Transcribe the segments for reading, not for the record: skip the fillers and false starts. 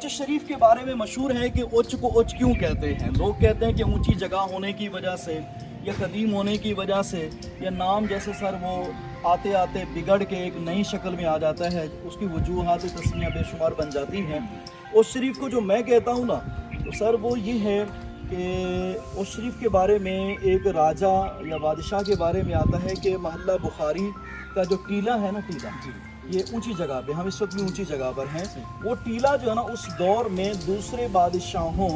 उच्च शरीफ के बारे में मशहूर है कि उच्च को उच्च क्यों कहते हैं। लोग कहते हैं कि ऊंची जगह होने की वजह से या कदीम होने की वजह से या नाम जैसे सर वो आते आते बिगड़ के एक नई शक्ल में आ जाता है, उसकी वजूहात तस्मियाँ बेशुमार बन जाती हैं। उस शरीफ को जो मैं कहता हूँ ना, तो सर वो ये है कि उस शरीफ के बारे में एक राजा या बादशाह के बारे में आता है कि महल्ला बुखारी का जो टीला है ना, टीला ये ऊंची जगह पे, हम इस वक्त भी ऊंची जगह पर हैं। वो टीला जो है ना, उस दौर में दूसरे बादशाहों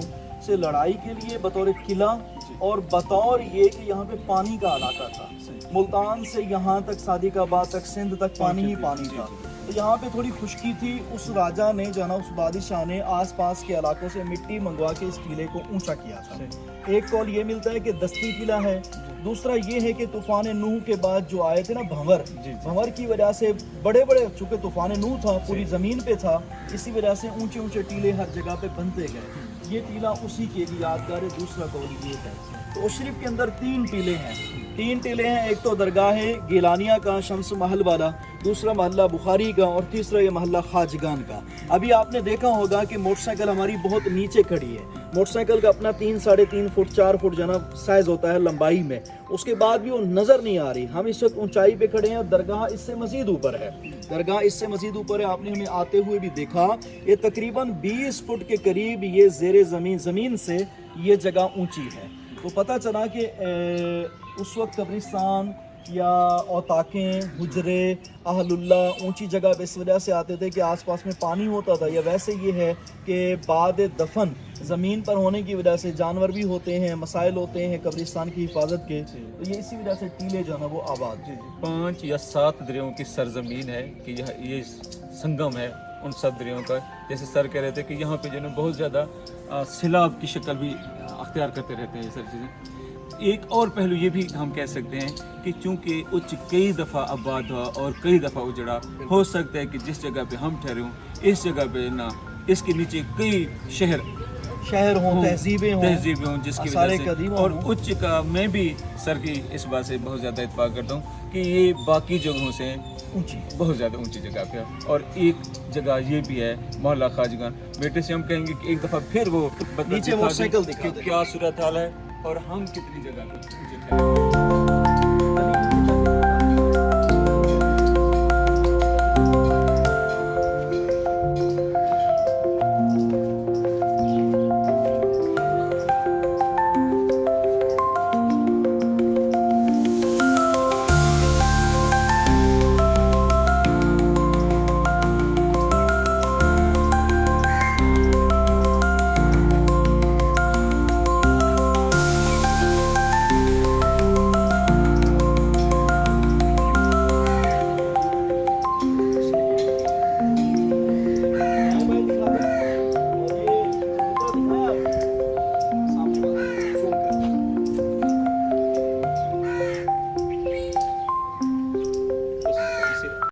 से लड़ाई के लिए बतौर किला और बतौर ये कि यहाँ पे पानी का इलाका था। मुल्तान से यहाँ तक सादिकाबाद तक सिंध तक पानी ही पानी था, तो यहाँ पे थोड़ी खुश्की थी। उस राजा ने जो है ना, उस बादशाह ने आसपास के इलाकों से मिट्टी मंगवा के इस टीले को ऊंचा किया था। एक कौल ये मिलता है कि दस्ती टीला है, दूसरा ये है कि तूफान नूह के बाद जो आए थे ना भंवर की वजह से बड़े बड़े, चूँकि तूफान नूह था पूरी ज़मीन पे था, इसी वजह से ऊंचे ऊंचे टीले हर जगह पे बनते गए। ये टीला उसी के लिए यादगार है। दूसरा कौल ये है। तो उस शरीफ के अंदर तीन टीले हैं। एक तो दरगाह गिलानिया का, शम्स महल वाला, दूसरा महल्ला बुखारी का और तीसरा ये महल्ला खाजगान का। अभी आपने देखा होगा कि मोटरसाइकिल हमारी बहुत नीचे खड़ी है। मोटरसाइकिल का अपना 3, 3.5 फुट 4 फुट जना साइज़ होता है लंबाई में, उसके बाद भी वो नज़र नहीं आ रही। हम इस वक्त ऊंचाई पे खड़े हैं और दरगाह इससे मज़ीद ऊपर है। आपने हमें आते हुए भी देखा, ये तकरीबन 20 फुट के करीब ये ज़ेरे ज़मीन से ये जगह ऊंची है। तो पता चला कि उस वक्त कब्रिस्तान या औताकें, हुजरे, अहलुल्ला ऊंची जगह पे इस वजह से आते थे कि आसपास में पानी होता था, या वैसे ये है कि बाद दफन ज़मीन पर होने की वजह से जानवर भी होते हैं, मसाइल होते हैं कब्रिस्तान की हिफाजत के, तो ये इसी वजह से टीले जो है ना वो आबाद। 5 या 7 दरियाओं की सरजमीन है कि ये संगम है उन सब दरियाओं का। जैसे सर कह रहे थे कि यहाँ पे जो है बहुत ज़्यादा सैलाब की शक्ल भी अख्तियार करते रहते हैं ये सारी चीज़ें। एक और पहलू ये भी हम कह सकते हैं कि चूंकि उच्च कई दफ़ा आबाद हुआ और कई दफ़ा उजड़ा, हो सकता है कि जिस जगह पे हम ठहरे हों इस जगह पे ना इसके नीचे कई शहर हों, तहजीबें हों जिसकी वजह से, और उच्च का मैं भी सर की इस बात से बहुत ज़्यादा इत्फाक करता हूँ कि ये बाकी जगहों से ऊंची, बहुत ज़्यादा ऊंची जगह पे है। और एक जगह ये भी है मोहल्ला खाजगान। बेटे से हम कहेंगे कि एक दफ़ा फिर वो नीचे मोटरसाइकिल दिखा क्या सूरत हाल है और हम कितनी जगह पे